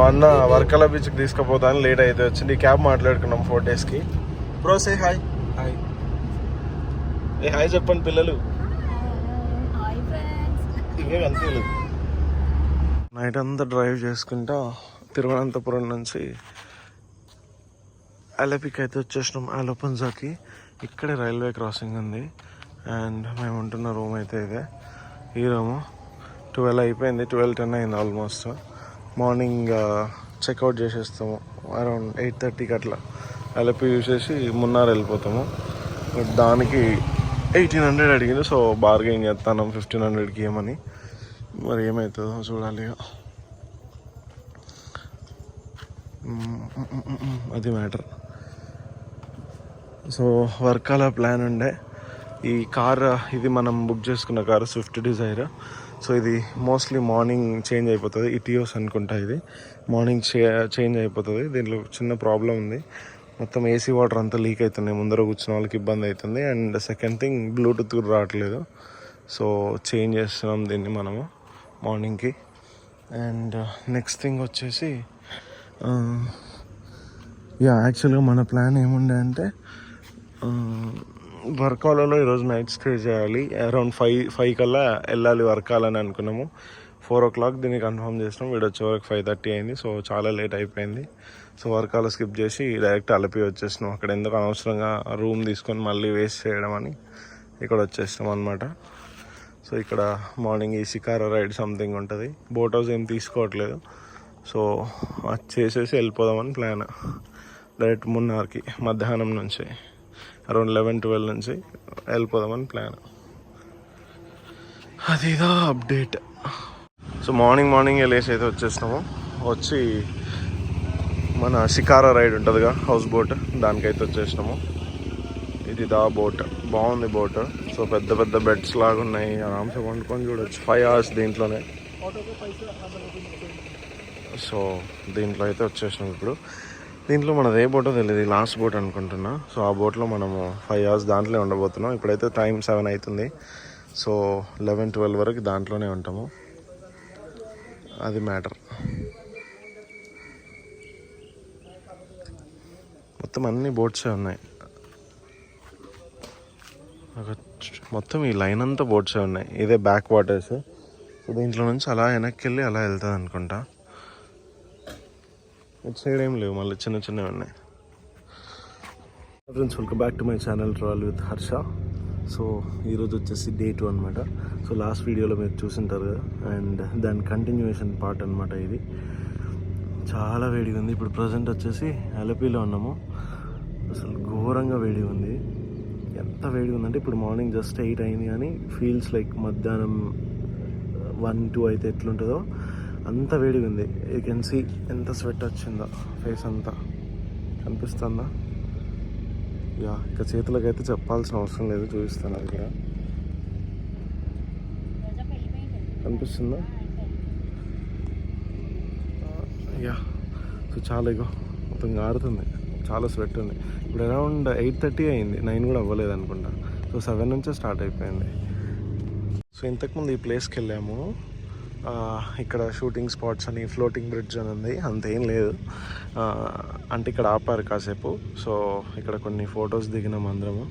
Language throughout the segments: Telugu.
అన్న వర్కల బీచ్కి తీసుకుపోతాను, లేట్ అయితే వచ్చింది. క్యాబ్ మాట్లాడుకున్నాం 4 daysకి. Bro say hi. హాయ్ ఏ హాయ్ చెప్పండి పిల్లలు. ఇవే అనిపించలేదు. నైట్ అంతా డ్రైవ్ చేసుకుంటా తిరువనంతపురం నుంచి అలపికి అయితే వచ్చేసినాం. ఆలోపన్జాకి ఇక్కడే రైల్వే క్రాసింగ్ ఉంది. అండ్ మేము ఉంటున్న రూమ్ అయితే ఇదే. ఈ రూము 12 అయిపోయింది, 12:10 అయింది ఆల్మోస్ట్. మార్నింగ్ చెక్అవుట్ చేసేస్తాము అరౌండ్ 8:30కి అట్లా. అలపి చూసేసి మున్నార్ వెళ్ళిపోతాము. దానికి 1800 అడిగింది. సో బార్గెయిన్ చేస్తాను 1500కి ఏమని. మరి ఏమవుతుందో చూడాలి. అది మ్యాటర్. సో వర్కాల ప్లాన్ ఉండే. ఈ కార్ ఇది మనం బుక్ చేసుకున్న కారు స్విఫ్ట్ డిజైర్. సో ఇది మోస్ట్లీ మార్నింగ్ చేంజ్ అయిపోతుంది. ఇటియోస్ అనుకుంటా. ఇది మార్నింగ్ చేంజ్ అయిపోతుంది. దీంట్లో చిన్న ప్రాబ్లం ఉంది. మొత్తం ఏసీ వాటర్ అంతా లీక్ అవుతున్నాయి. ముందర కూర్చున్న వాళ్ళకి ఇబ్బంది అవుతుంది. అండ్ సెకండ్ థింగ్ బ్లూటూత్ కూడా రావట్లేదు. సో చేంజ్ చేస్తున్నాం దీన్ని మనము మార్నింగ్కి. అండ్ నెక్స్ట్ థింగ్ వచ్చేసి యాక్చువల్గా మన ప్లాన్ ఏముండే అంటే వర్కాలలో ఈరోజు నైట్ స్టే చేయాలి. అరౌండ్ 5 కల్లా వెళ్ళాలి వర్కాలని అనుకున్నాము. 4 o'clock దీన్ని కన్ఫర్మ్ చేసినాం. వీడు వచ్చే వరకు 5:30 అయింది. సో చాలా లేట్ అయిపోయింది. సో వర్కాల స్కిప్ చేసి డైరెక్ట్ అలపి వచ్చేసినాం. అక్కడ ఎందుకు అనవసరంగా రూమ్ తీసుకొని మళ్ళీ వేస్ట్ చేయడం అని ఇక్కడ వచ్చేసినాం అనమాట. సో ఇక్కడ మార్నింగ్ ఈ షికారా రైడ్ సంథింగ్ ఉంటుంది. బోట్ హౌస్ ఏం తీసుకోవట్లేదు. సో అది చేసేసి వెళ్ళిపోదామని ప్లాన్. డైరెక్ట్ మున్నార్కి మధ్యాహ్నం నుంచి అరౌండ్ 11-12 నుంచి వెళ్ళిపోదామని ప్లాన్. అదిదా అప్డేట్. సో మార్నింగ్ వెళ్ళేసి అయితే వచ్చేసినాము. వచ్చి మన షికారా రైడ్ ఉంటుందిగా హౌస్ బోట్, దానికైతే వచ్చేసినాము. ఇది దా బోట్. బాగుంది బోట్. సో పెద్ద పెద్ద బెడ్స్ లాగా ఉన్నాయి. ఆరామ్సే వండుకొని చూడొచ్చు. 5 hours దీంట్లోనే. సో దీంట్లో అయితే వచ్చేసినాం ఇప్పుడు. దీంట్లో మనది ఏ బోటో తెలియదు, లాస్ట్ బోట్ అనుకుంటున్నా. సో ఆ బోట్లో మనము 5 hours దాంట్లో ఉండబోతున్నాం. ఇప్పుడైతే టైం 7 అవుతుంది. సో 11-12 వరకు దాంట్లోనే ఉంటాము. అది మ్యాటర్. మొత్తం అన్ని బోట్సే ఉన్నాయి. మొత్తం ఈ లైన్ అంతా బోట్సే ఉన్నాయి. ఇదే బ్యాక్ వాటర్స్. సో దీంట్లో నుంచి అలా వెనక్కి వెళ్ళి అలా వెళ్తుంది అనుకుంటా. ఇటు సైడ్ ఏం లేవు, మళ్ళీ చిన్నవి ఉన్నాయి. Friends, welcome back to my channel travel with Harsha. So ఈరోజు వచ్చేసి Day 2 అనమాట. సో లాస్ట్ వీడియోలో మీరు చూసింటారు కదా, అండ్ దాని కంటిన్యూషన్ పార్ట్ అనమాట ఇది. చాలా వేడిగా ఉంది. ఇప్పుడు ప్రజెంట్ వచ్చేసి అలపిలో ఉన్నాము. అసలు ఘోరంగా వేడిగా ఉంది. ఎంత వేడిగా ఉందంటే ఇప్పుడు మార్నింగ్ జస్ట్ 8 అయింది, కానీ ఫీల్స్ లైక్ మధ్యాహ్నం 1-2 అయితే ఎట్లుంటుందో అంత వేడిగా ఉంది. యూ కెన్ సీ ఎంత స్వెట్ వచ్చిందో ఫేస్ అంతా. కనిపిస్తుందా? ఇక చేతులకు అయితే చెప్పాల్సిన అవసరం లేదు, చూపిస్తాను. అది కూడా కనిపిస్తుందా? సో చాలా ఇగో మొత్తం గారుతుంది. చాలా స్వెట్ ఉంది. ఇప్పుడు అరౌండ్ 8:30 అయింది, 9 కూడా అవ్వలేదు అనుకుంటా. సో 7 నుంచే స్టార్ట్ అయిపోయింది. సో ఇంతకుముందు ఈ ప్లేస్కి వెళ్ళాము. ఇక్కడ షూటింగ్ స్పాట్స్ అని, ఫ్లోటింగ్ బ్రిడ్జ్ అని ఉంది. అంతేం లేదు. అంటే ఇక్కడ ఆపారు కాసేపు. సో ఇక్కడ కొన్ని ఫొటోస్ దిగినాం అందరము.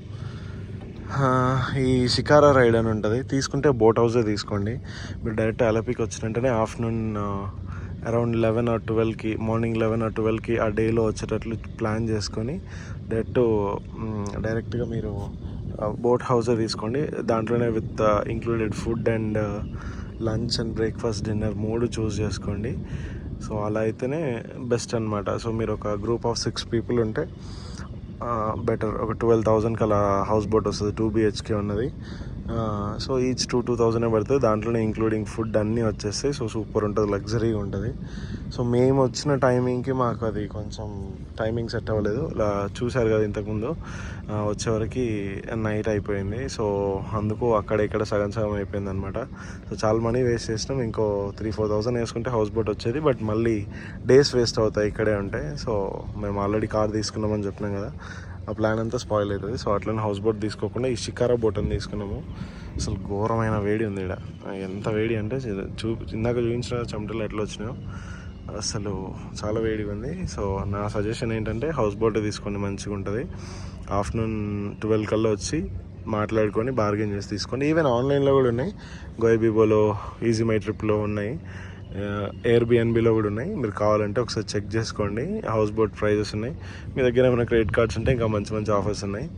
ఈ షికారా రైడ్ అని ఉంటుంది. తీసుకుంటే బోట్ హౌసే తీసుకోండి. మీరు డైరెక్ట్ అలపికి వచ్చినట్టునే ఆఫ్టర్నూన్ అరౌండ్ 11 or 12కి, మార్నింగ్ 11 or 12కి ఆ డేలో వచ్చేటట్లు ప్లాన్ చేసుకొని డైరెక్ట్గా మీరు బోట్ హౌసే తీసుకోండి. దాంట్లోనే with included food and lunch and breakfast, dinner 3 చూస్ చేసుకోండి. సో అలా అయితేనే బెస్ట్ అనమాట. సో మీరు ఒక గ్రూప్ ఆఫ్ 6 people ఉంటే బెటర్. ఒక 12,000కి అలా హౌస్ బోట్ వస్తుంది. 2 BHK ఉన్నది. సో ఈచ్ 2,000 పడుతుంది. దాంట్లోనే ఇంక్లూడింగ్ ఫుడ్ అన్నీ వచ్చేస్తాయి. సో సూపర్ ఉంటుంది, లగ్జరీగా ఉంటుంది. సో మేము వచ్చిన టైమింగ్కి మాకు అది కొంచెం టైమింగ్ సెట్ అవ్వలేదు. చూశారు కదా ఇంతకుముందు, వచ్చేవరకు నైట్ అయిపోయింది. సో అందుకు అక్కడ ఇక్కడ సగం అయిపోయింది అనమాట. సో చాలా మనీ వేస్ట్ చేసినాం. ఇంకో 3,000-4,000 వేసుకుంటే హౌస్ బోట్ వచ్చేది. బట్ మళ్ళీ డేస్ వేస్ట్ అవుతాయి ఇక్కడే ఉంటాయి. సో మేము ఆల్రెడీ కార్ తీసుకున్నామని చెప్పినాం కదా, ఆ ప్లాన్ అంతా స్పాయిల్ అవుతుంది. సో అట్లనే హౌస్ బోట్ తీసుకోకుండా ఈ షికారా బోట్ అని తీసుకున్నాము. అసలు ఘోరమైన వేడి ఉంది ఇక్కడ. ఎంత వేడి అంటే ఇందాక చూపించిన చెమటలు ఎట్లా వచ్చినాయో అసలు చాలా వేడిగా ఉంది. సో నా సజెషన్ ఏంటంటే హౌస్ బోట్ తీసుకోండి, మంచిగా ఉంటుంది. ఆఫ్టర్నూన్ 12 కల్లా వచ్చి మాట్లాడుకొని బార్గెన్ చేసి తీసుకోండి. ఈవెన్ ఆన్లైన్లో కూడా ఉన్నాయి, గోయిబీబోలో, ఈజీ మై ట్రిప్లో ఉన్నాయి, ఎయిర్బిఎన్బిలో కూడా ఉన్నాయి. మీరు కావాలంటే ఒకసారి చెక్ చేసుకోండి. హౌస్ బోట్ ప్రైజెస్ ఉన్నాయి. మీ దగ్గర ఏమైనా క్రెడిట్ కార్డ్స్ ఉంటే ఇంకా మంచి మంచి ఆఫర్స్ ఉన్నాయి.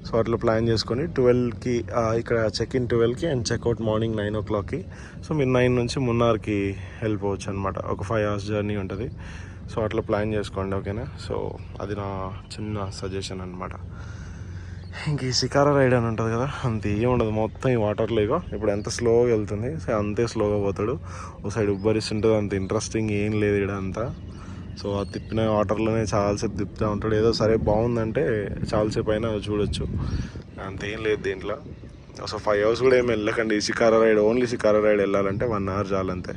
సో అట్లా ప్లాన్ చేసుకొని 12కి ఇక్కడ చెక్ ఇన్ 12కి అండ్ చెక్అవుట్ మార్నింగ్ 9 o'clockకి. సో మీరు 9 నుంచి మున్నార్కి వెళ్ళిపోవచ్చు అనమాట. ఒక 5 hours జర్నీ ఉంటుంది. సో అట్లా ప్లాన్ చేసుకోండి, ఓకేనా. సో అది నా చిన్న సజెషన్ అనమాట. ఇంక ఈ షికారా రైడ్ అని ఉంటుంది కదా, అంత ఏం ఉండదు. మొత్తం ఈ వాటర్లో ఇగో ఇప్పుడు ఎంత స్లోగా వెళ్తుంది, సో అంతే స్లోగా పోతాడు. ఒక సైడ్ ఉబ్బరిస్తుంటుంది, అంత ఇంట్రెస్టింగ్ ఏం లేదు ఇక్కడ అంతా. సో ఆ తిప్పిన వాటర్లోనే చాలాసేపు తిప్పుతూ ఉంటాడు. ఏదో సరే బాగుందంటే చాలాసేపు అయినా చూడొచ్చు, అంతేం లేదు దీంట్లో. సో 5 hours కూడా ఏమి వెళ్ళకండి. Shikara ride, only shikara ride వెళ్ళాలంటే 1 hour చాలు అంతే.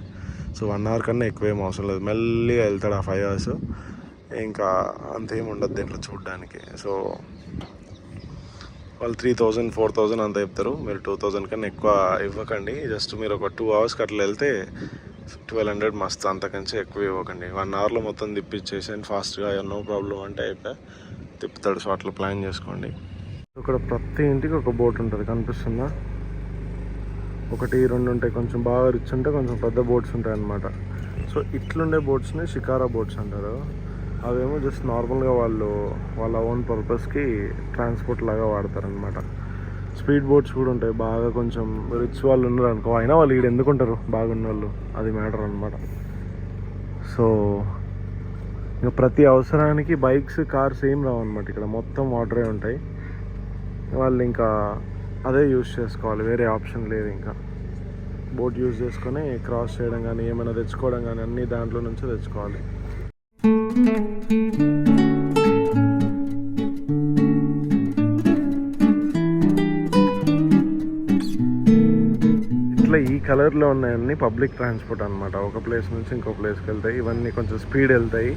సో 1 hour కన్నా ఎక్కువేం అవసరం లేదు, మెల్లిగా వెళ్తాడు ఆ 5 hours. ఇంకా అంతేం ఉండదు దీంట్లో చూడడానికి. సో వాళ్ళు 3000 4000 అంత చెప్తారు. మీరు 2000 కన్నా ఎక్కువ ఇవ్వకండి. జస్ట్ మీరు ఒక 2 hours అట్లా వెళ్తే 1200 మస్తు, అంతకంటే ఎక్కువ ఇవ్వకండి. 1 hourలో మొత్తం తిప్పించేసాను ఫాస్ట్గా, నో ప్రాబ్లం అంటే అయిపోయి తిప్పుతాడు. సో అట్లా ప్లాన్ చేసుకోండి. ఇక్కడ ప్రతి ఇంటికి ఒక బోట్ ఉంటుంది, కనిపిస్తుందా? 1 2 ఉంటాయి. కొంచెం బాగా రిచ్ ఉంటే కొంచెం పెద్ద బోట్స్ ఉంటాయి అన్నమాట. సో ఇట్లుండే బోట్స్ని షికారా బోట్స్ అంటారు. అవేమో జస్ట్ నార్మల్గా వాళ్ళ ఓన్ పర్పస్కి ట్రాన్స్పోర్ట్ లాగా వాడతారనమాట. స్పీడ్ బోట్స్ కూడా ఉంటాయి. బాగా కొంచెం రిచ్ వాళ్ళు ఉన్నారు అనుకో, అయినా వాళ్ళు ఇక్కడ ఎందుకు ఉంటారు, బాగున్న వాళ్ళు, అది మ్యాటర్ అనమాట. సో ఇంకా ప్రతి అవసరానికి బైక్స్, కార్స్ ఏం రావు అనమాట. ఇక్కడ మొత్తం వాటరే ఉంటాయి. వాళ్ళు ఇంకా అదే యూజ్ చేసుకోవాలి, వేరే ఆప్షన్ లేదు. ఇంకా బోట్ యూజ్ చేసుకొని క్రాస్ చేయడం కానీ, ఏమైనా తెచ్చుకోవడం కానీ అన్నీ దాంట్లో నుంచే తెచ్చుకోవాలి. ఇట్లా ఈ కలర్లో ఉన్నాయన్నీ పబ్లిక్ ట్రాన్స్పోర్ట్ అనమాట. ఒక ప్లేస్ నుంచి ఇంకో ప్లేస్కి వెళ్తాయి. ఇవన్నీ కొంచెం స్పీడ్ వెళ్తాయి,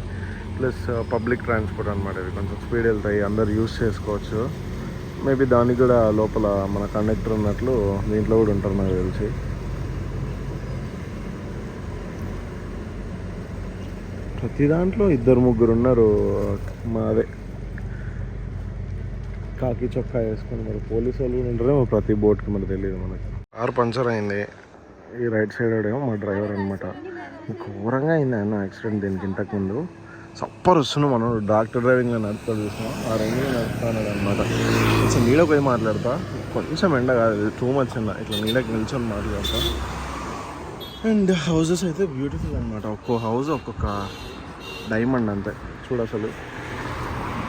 ప్లస్ పబ్లిక్ ట్రాన్స్పోర్ట్ అనమాట. ఇవి కొంచెం స్పీడ్ వెళ్తాయి, అందరు యూజ్ చేసుకోవచ్చు. మేబీ దానికి కూడా లోపల మన కండక్టర్ ఉన్నట్లు దీంట్లో కూడా ఉంటారు నాకు తెలిసి. ప్రతి దాంట్లో 2-3 ఉన్నారు. అదే కాకి చొక్కా వేసుకొని మరి పోలీసు వాళ్ళు కూడా ఉంటారేమో ప్రతి బోట్కి, మరి తెలియదు మనకి. కార్ పంచర్ అయింది. ఈ రైట్ సైడ్ ఏమో మా డ్రైవర్ అనమాట. ఘోరంగా అయింది అన్న యాక్సిడెంట్. దీనికి ఇంతకుముందు సప్పర్ వస్తున్నాం మనం, డాక్టర్ డ్రైవింగ్లో నడుపుతాడు చూసినా, ఆ రంగులో నడుపుతాడు అనమాట. కొంచెం నీడకు పోయి మాట్లాడతా, కొంచెం ఎండ కాదు, టూ మచ్ ఎండ. ఇట్లా నీడకి నిల్చొని మాట్లాడతా. అండ్ హౌజెస్ అయితే బ్యూటిఫుల్ అనమాట. ఒక్కో హౌస్ ఒక్కొక్క డైమండ్ అంతే. చూడు అసలు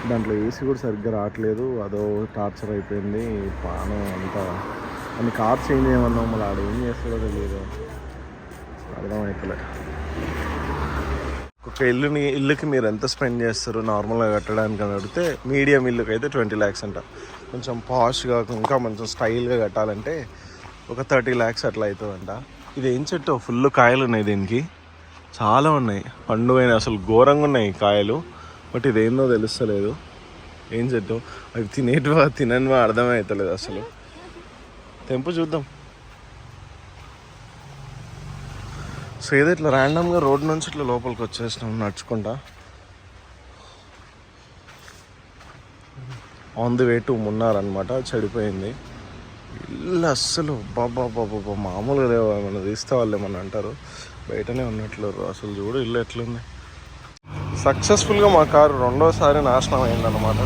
దాంట్లో ఏసీ కూడా సరిగ్గా రావట్లేదు, అదో టార్చర్ అయిపోయింది పానం అంతా. అన్ని కార్ చేంజ్ చేయమన్నాం, మళ్ళీ ఆడ ఏం చేస్తాడో తెలియదు, అర్థమవుతలే. ఒక ఇల్లుకి మీరు ఎంత స్పెండ్ చేస్తారు నార్మల్గా కట్టడానికి అని అడిగితే, మీడియం ఇల్లుకి అయితే 20 lakhs అంట. కొంచెం పాష్గా ఇంకా కొంచెం స్టైల్గా కట్టాలంటే ఒక 30 lakhs అట్లా అవుతుందంట. ఇది ఏం చెట్టు, ఫుల్ కాయలు ఉన్నాయి దీనికి, చాలా ఉన్నాయి, పండుగైన అసలు ఘోరంగా ఉన్నాయి కాయలు. బట్ ఇదేందో తెలుస్తలేదు ఏం చెట్టు. అవి తినేటివా తిననివా అర్థమే అవుతలేదు అసలు. తెంపు చూద్దాం. సో ఏదో ఇట్లా ర్యాండమ్గా రోడ్ నుంచి ఇట్లా లోపలికి వచ్చేసినాం నడుచుకుంటా. On the way to Munnar అనమాట. చెడిపోయింది ఇల్లు అస్సలు, బాబా మామూలుగా లేవు. ఏమన్నా తీస్తే వాళ్ళు ఏమన్నా అంటారు, బయటనే ఉన్నట్లు అసలు. చూడు ఇల్లు ఎట్లుంది. సక్సెస్ఫుల్గా మా కారు 2వ సారి నాశనం అయిందన్నమాట.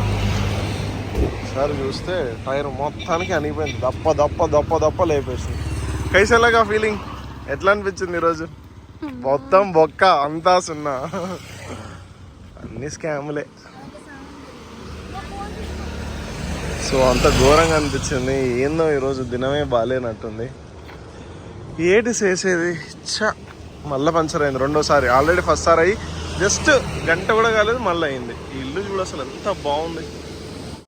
ఈసారి చూస్తే టైర్ మొత్తానికి అనిగిపోయింది, దప్ప లేపేసింది. కైసేలాగా ఫీలింగ్ ఎట్లా అనిపించింది ఈరోజు? మొత్తం బొక్క, అంతా సున్నా, అన్ని స్కాములే. సో అంత ఘోరంగా అనిపించింది. ఏందో ఈరోజు దినమే బాగాలేనట్టుంది. ఏటి చేసేది, మళ్ళీ పంచర్ అయింది 2వ సారి. ఆల్రెడీ 1st సారి అయ్యి జస్ట్ గంట కూడా కాలేదు, మళ్ళీ అయింది. ఈ ఇల్లు చూడు అసలు ఎంత బాగుంది.